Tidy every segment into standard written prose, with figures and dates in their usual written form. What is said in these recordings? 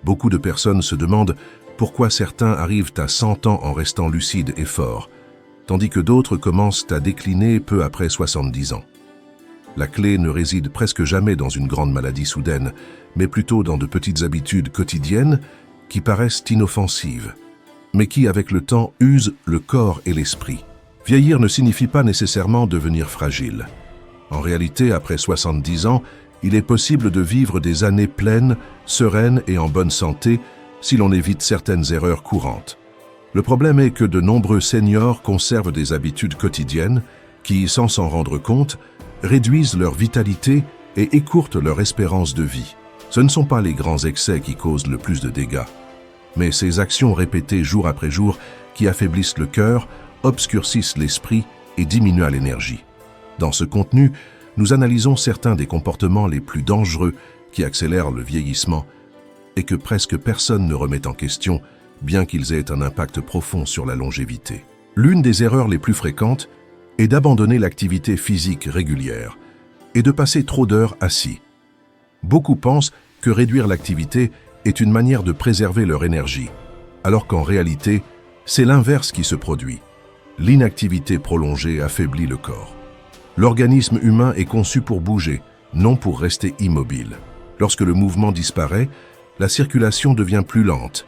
Beaucoup de personnes se demandent pourquoi certains arrivent à 100 ans en restant lucides et forts, tandis que d'autres commencent à décliner peu après 70 ans. La clé ne réside presque jamais dans une grande maladie soudaine, mais plutôt dans de petites habitudes quotidiennes qui paraissent inoffensives, mais qui, avec le temps, usent le corps et l'esprit. Vieillir ne signifie pas nécessairement devenir fragile. En réalité, après 70 ans, il est possible de vivre des années pleines, sereines et en bonne santé si l'on évite certaines erreurs courantes. Le problème est que de nombreux seniors conservent des habitudes quotidiennes qui, sans s'en rendre compte, réduisent leur vitalité et écourtent leur espérance de vie. Ce ne sont pas les grands excès qui causent le plus de dégâts, mais ces actions répétées jour après jour qui affaiblissent le cœur, obscurcissent l'esprit et diminuent l'énergie. Dans ce contenu, nous analysons certains des comportements les plus dangereux qui accélèrent le vieillissement et que presque personne ne remet en question, bien qu'ils aient un impact profond sur la longévité. L'une des erreurs les plus fréquentes est d'abandonner l'activité physique régulière et de passer trop d'heures assis. Beaucoup pensent que réduire l'activité est une manière de préserver leur énergie, alors qu'en réalité, c'est l'inverse qui se produit. L'inactivité prolongée affaiblit le corps. L'organisme humain est conçu pour bouger, non pour rester immobile. Lorsque le mouvement disparaît, la circulation devient plus lente.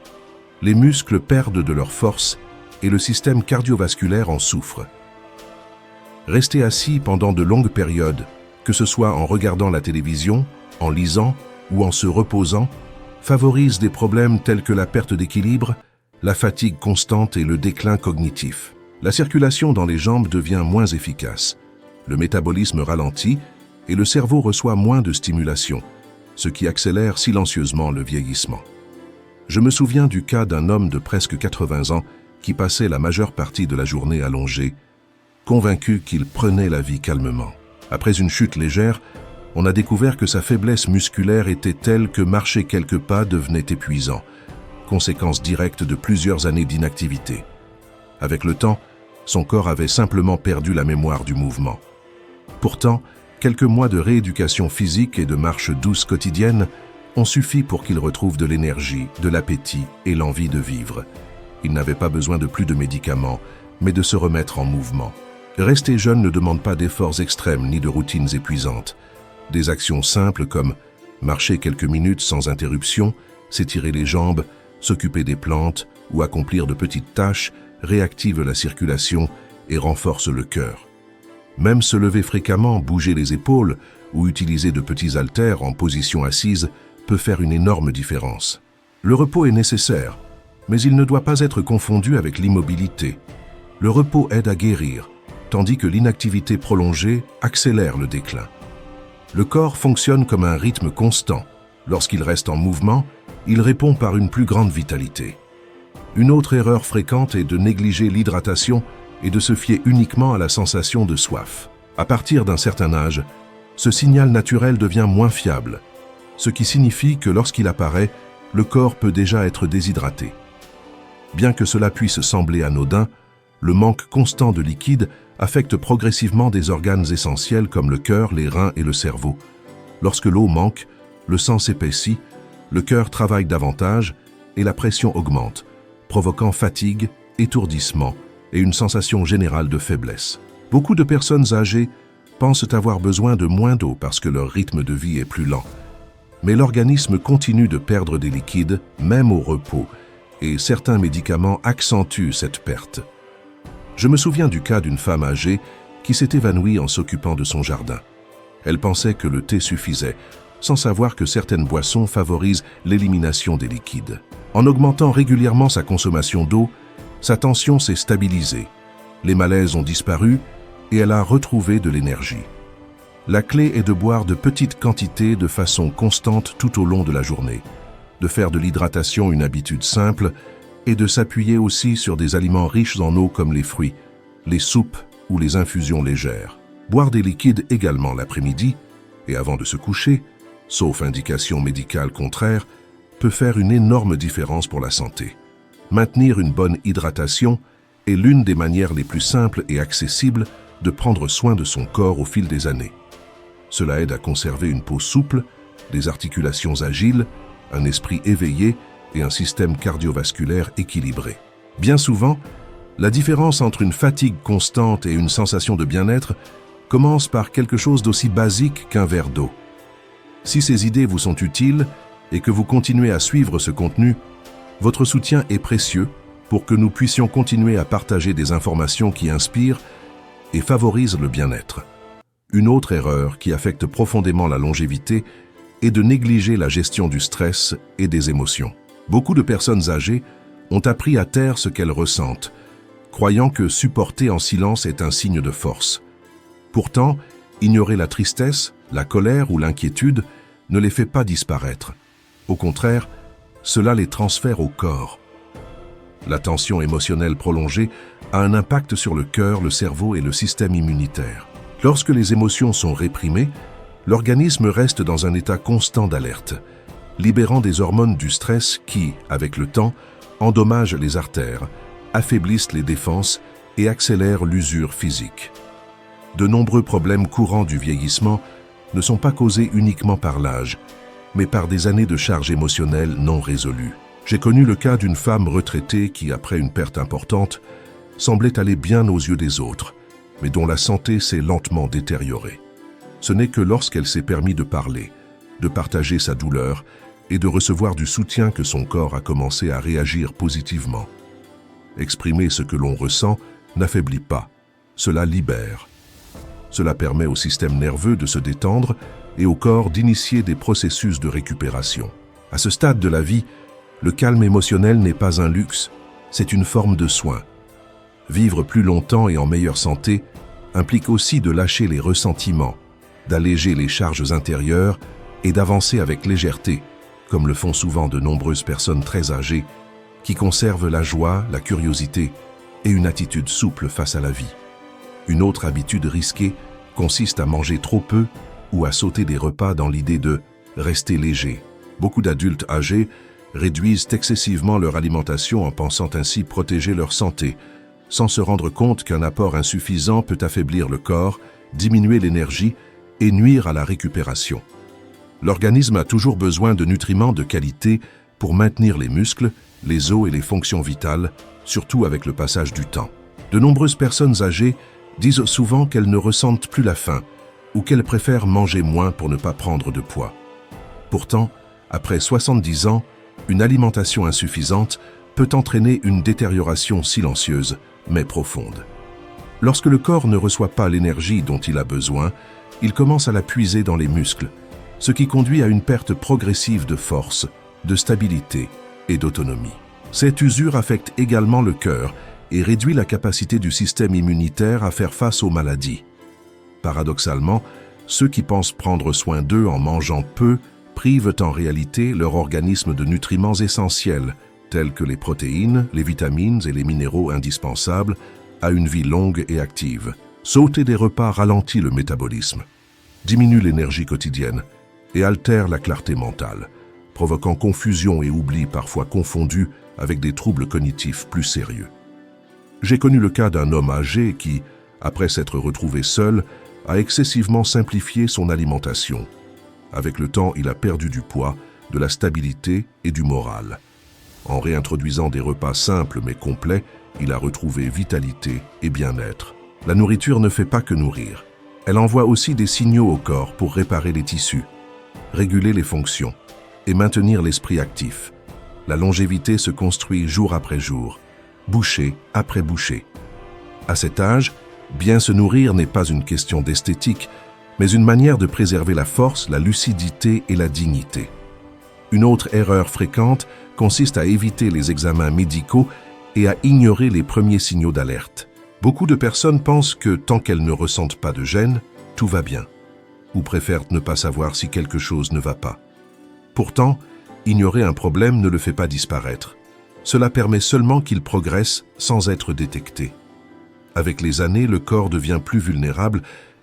Les muscles perdent de leur force et le système cardiovasculaire en souffre. Rester assis pendant de longues périodes, que ce soit en regardant la télévision, en lisant ou en se reposant, favorise des problèmes tels que la perte d'équilibre, la fatigue constante et le déclin cognitif. La circulation dans les jambes devient moins efficace. Le métabolisme ralentit et le cerveau reçoit moins de stimulation, ce qui accélère silencieusement le vieillissement. Je me souviens du cas d'un homme de presque 80 ans qui passait la majeure partie de la journée allongé, convaincu qu'il prenait la vie calmement. Après une chute légère, on a découvert que sa faiblesse musculaire était telle que marcher quelques pas devenait épuisant, conséquence directe de plusieurs années d'inactivité. Avec le temps, son corps avait simplement perdu la mémoire du mouvement. Pourtant, quelques mois de rééducation physique et de marche douce quotidienne ont suffi pour qu'il retrouve de l'énergie, de l'appétit et l'envie de vivre. Il n'avait pas besoin de plus de médicaments, mais de se remettre en mouvement. Rester jeune ne demande pas d'efforts extrêmes ni de routines épuisantes. Des actions simples comme marcher quelques minutes sans interruption, s'étirer les jambes, s'occuper des plantes ou accomplir de petites tâches réactivent la circulation et renforcent le cœur. Même se lever fréquemment, bouger les épaules ou utiliser de petits haltères en position assise peut faire une énorme différence. Le repos est nécessaire, mais il ne doit pas être confondu avec l'immobilité. Le repos aide à guérir, tandis que l'inactivité prolongée accélère le déclin. Le corps fonctionne comme un rythme constant. Lorsqu'il reste en mouvement, il répond par une plus grande vitalité. Une autre erreur fréquente est de négliger l'hydratation et de se fier uniquement à la sensation de soif. À partir d'un certain âge, ce signal naturel devient moins fiable, ce qui signifie que lorsqu'il apparaît, le corps peut déjà être déshydraté. Bien que cela puisse sembler anodin, le manque constant de liquide affecte progressivement des organes essentiels comme le cœur, les reins et le cerveau. Lorsque l'eau manque, le sang s'épaissit, le cœur travaille davantage et la pression augmente, provoquant fatigue, étourdissement et une sensation générale de faiblesse. Beaucoup de personnes âgées pensent avoir besoin de moins d'eau parce que leur rythme de vie est plus lent. Mais l'organisme continue de perdre des liquides, même au repos, et certains médicaments accentuent cette perte. Je me souviens du cas d'une femme âgée qui s'est évanouie en s'occupant de son jardin. Elle pensait que le thé suffisait, sans savoir que certaines boissons favorisent l'élimination des liquides. En augmentant régulièrement sa consommation d'eau, sa tension s'est stabilisée, les malaises ont disparu et elle a retrouvé de l'énergie. La clé est de boire de petites quantités de façon constante tout au long de la journée, de faire de l'hydratation une habitude simple et de s'appuyer aussi sur des aliments riches en eau comme les fruits, les soupes ou les infusions légères. Boire des liquides également l'après-midi et avant de se coucher, sauf indication médicale contraire, peut faire une énorme différence pour la santé. Maintenir une bonne hydratation est l'une des manières les plus simples et accessibles de prendre soin de son corps au fil des années. Cela aide à conserver une peau souple, des articulations agiles un esprit éveillé et un système cardiovasculaire équilibré. Bien souvent, la différence entre une fatigue constante et une sensation de bien-être commence par quelque chose d'aussi basique qu'un verre d'eau. Si ces idées vous sont utiles et que vous continuez à suivre ce contenu, votre soutien est précieux pour que nous puissions continuer à partager des informations qui inspirent et favorisent le bien-être. Une autre erreur qui affecte profondément la longévité est de négliger la gestion du stress et des émotions. Beaucoup de personnes âgées ont appris à taire ce qu'elles ressentent, croyant que supporter en silence est un signe de force. Pourtant, ignorer la tristesse, la colère ou l'inquiétude ne les fait pas disparaître. Au contraire, cela les transfère au corps. La tension émotionnelle prolongée a un impact sur le cœur, le cerveau et le système immunitaire. Lorsque les émotions sont réprimées, l'organisme reste dans un état constant d'alerte, libérant des hormones du stress qui, avec le temps, endommagent les artères, affaiblissent les défenses et accélèrent l'usure physique. De nombreux problèmes courants du vieillissement ne sont pas causés uniquement par l'âge, mais par des années de charge émotionnelle non résolues. J'ai connu le cas d'une femme retraitée qui, après une perte importante, semblait aller bien aux yeux des autres, mais dont la santé s'est lentement détériorée. Ce n'est que lorsqu'elle s'est permis de parler, de partager sa douleur et de recevoir du soutien que son corps a commencé à réagir positivement. Exprimer ce que l'on ressent n'affaiblit pas, cela libère. Cela permet au système nerveux de se détendre et au corps d'initier des processus de récupération. À ce stade de la vie, le calme émotionnel n'est pas un luxe, c'est une forme de soin. Vivre plus longtemps et en meilleure santé implique aussi de lâcher les ressentiments, d'alléger les charges intérieures et d'avancer avec légèreté, comme le font souvent de nombreuses personnes très âgées, qui conservent la joie, la curiosité et une attitude souple face à la vie. Une autre habitude risquée consiste à manger trop peu ou à sauter des repas dans l'idée de rester léger. Beaucoup d'adultes âgés réduisent excessivement leur alimentation en pensant ainsi protéger leur santé, sans se rendre compte qu'un apport insuffisant peut affaiblir le corps, diminuer l'énergie et nuire à la récupération. L'organisme a toujours besoin de nutriments de qualité pour maintenir les muscles, les os et les fonctions vitales, surtout avec le passage du temps. De nombreuses personnes âgées disent souvent qu'elles ne ressentent plus la faim ou qu'elles préfèrent manger moins pour ne pas prendre de poids. Pourtant, après 70 ans, une alimentation insuffisante peut entraîner une détérioration silencieuse, mais profonde. Lorsque le corps ne reçoit pas l'énergie dont il a besoin, il commence à la puiser dans les muscles, ce qui conduit à une perte progressive de force, de stabilité et d'autonomie. Cette usure affecte également le cœur et réduit la capacité du système immunitaire à faire face aux maladies. Paradoxalement, ceux qui pensent prendre soin d'eux en mangeant peu privent en réalité leur organisme de nutriments essentiels, tels que les protéines, les vitamines et les minéraux indispensables à une vie longue et active. Sauter des repas ralentit le métabolisme, diminue l'énergie quotidienne et altère la clarté mentale, provoquant confusion et oubli parfois confondus avec des troubles cognitifs plus sérieux. J'ai connu le cas d'un homme âgé qui, après s'être retrouvé seul, a excessivement simplifié son alimentation. Avec le temps, il a perdu du poids, de la stabilité et du moral. En réintroduisant des repas simples mais complets, il a retrouvé vitalité et bien-être. La nourriture ne fait pas que nourrir. Elle envoie aussi des signaux au corps pour réparer les tissus, réguler les fonctions et maintenir l'esprit actif. La longévité se construit jour après jour, bouchée après bouchée. À cet âge, bien se nourrir n'est pas une question d'esthétique, mais une manière de préserver la force, la lucidité et la dignité. Une autre erreur fréquente consiste à éviter les examens médicaux et à ignorer les premiers signaux d'alerte. Beaucoup de personnes pensent que tant qu'elles ne ressentent pas de gêne, tout va bien, ou préfèrent ne pas savoir si quelque chose ne va pas. Pourtant, ignorer un problème ne le fait pas disparaître. Cela permet seulement qu'il progresse sans être détecté. Avec les années, le corps devient plus vulnérable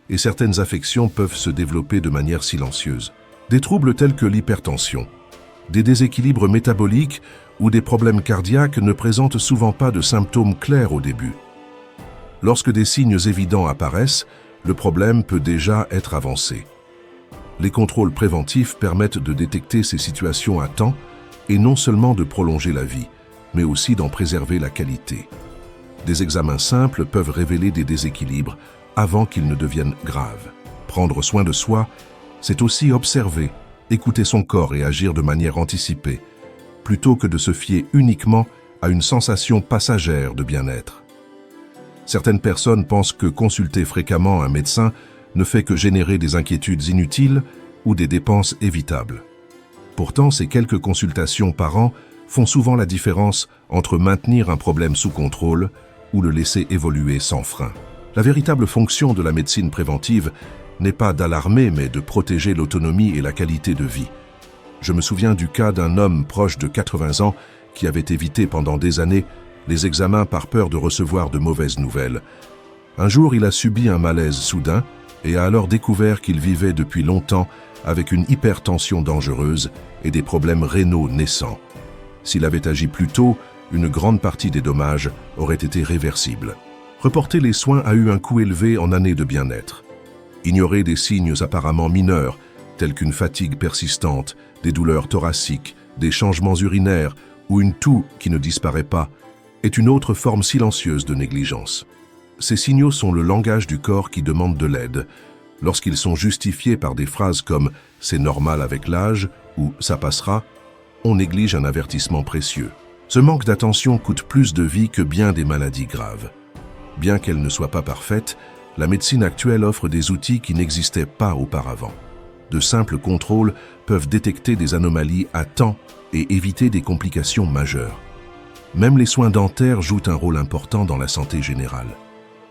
et certaines affections peuvent se développer de manière silencieuse. Des troubles tels que l'hypertension, des déséquilibres métaboliques ou des problèmes cardiaques ne présentent souvent pas de symptômes clairs au début. Lorsque des signes évidents apparaissent, le problème peut déjà être avancé. Les contrôles préventifs permettent de détecter ces situations à temps est non seulement de prolonger la vie, mais aussi d'en préserver la qualité. Des examens simples peuvent révéler des déséquilibres avant qu'ils ne deviennent graves. Prendre soin de soi, c'est aussi observer, écouter son corps et agir de manière anticipée, plutôt que de se fier uniquement à une sensation passagère de bien-être. Certaines personnes pensent que consulter fréquemment un médecin ne fait que générer des inquiétudes inutiles ou des dépenses évitables. Pourtant, ces quelques consultations par an font souvent la différence entre maintenir un problème sous contrôle ou le laisser évoluer sans frein. La véritable fonction de la médecine préventive n'est pas d'alarmer, mais de protéger l'autonomie et la qualité de vie. Je me souviens du cas d'un homme proche de 80 ans qui avait évité pendant des années les examens par peur de recevoir de mauvaises nouvelles. Un jour, il a subi un malaise soudain et a alors découvert qu'il vivait depuis longtemps avec une hypertension dangereuse et des problèmes rénaux naissants. S'il avait agi plus tôt, une grande partie des dommages auraient été réversibles. Reporter les soins a eu un coût élevé en années de bien-être. Ignorer des signes apparemment mineurs, tels qu'une fatigue persistante, des douleurs thoraciques, des changements urinaires ou une toux qui ne disparaît pas, est une autre forme silencieuse de négligence. Ces signaux sont le langage du corps qui demande de l'aide. Lorsqu'ils sont justifiés par des phrases comme « c'est normal avec l'âge » ou « ça passera », on néglige un avertissement précieux. Ce manque d'attention coûte plus de vies que bien des maladies graves. Bien qu'elle ne soit pas parfaite, la médecine actuelle offre des outils qui n'existaient pas auparavant. De simples contrôles peuvent détecter des anomalies à temps et éviter des complications majeures. Même les soins dentaires jouent un rôle important dans la santé générale.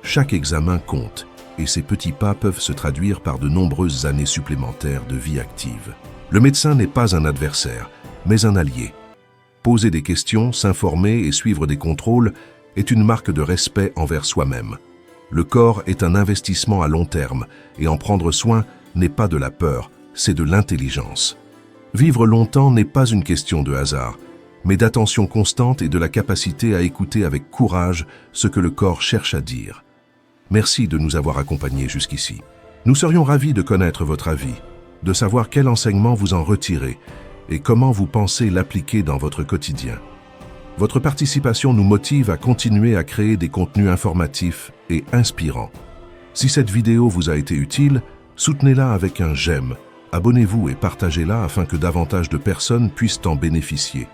Chaque examen compte, et ces petits pas peuvent se traduire par de nombreuses années supplémentaires de vie active. Le médecin n'est pas un adversaire, mais un allié. Poser des questions, s'informer et suivre des contrôles est une marque de respect envers soi-même. Le corps est un investissement à long terme, et en prendre soin n'est pas de la peur, c'est de l'intelligence. Vivre longtemps n'est pas une question de hasard, mais d'attention constante et de la capacité à écouter avec courage ce que le corps cherche à dire. Merci de nous avoir accompagnés jusqu'ici. Nous serions ravis de connaître votre avis, de savoir quel enseignement vous en retirez et comment vous pensez l'appliquer dans votre quotidien. Votre participation nous motive à continuer à créer des contenus informatifs et inspirants. Si cette vidéo vous a été utile, soutenez-la avec un j'aime, abonnez-vous et partagez-la afin que davantage de personnes puissent en bénéficier.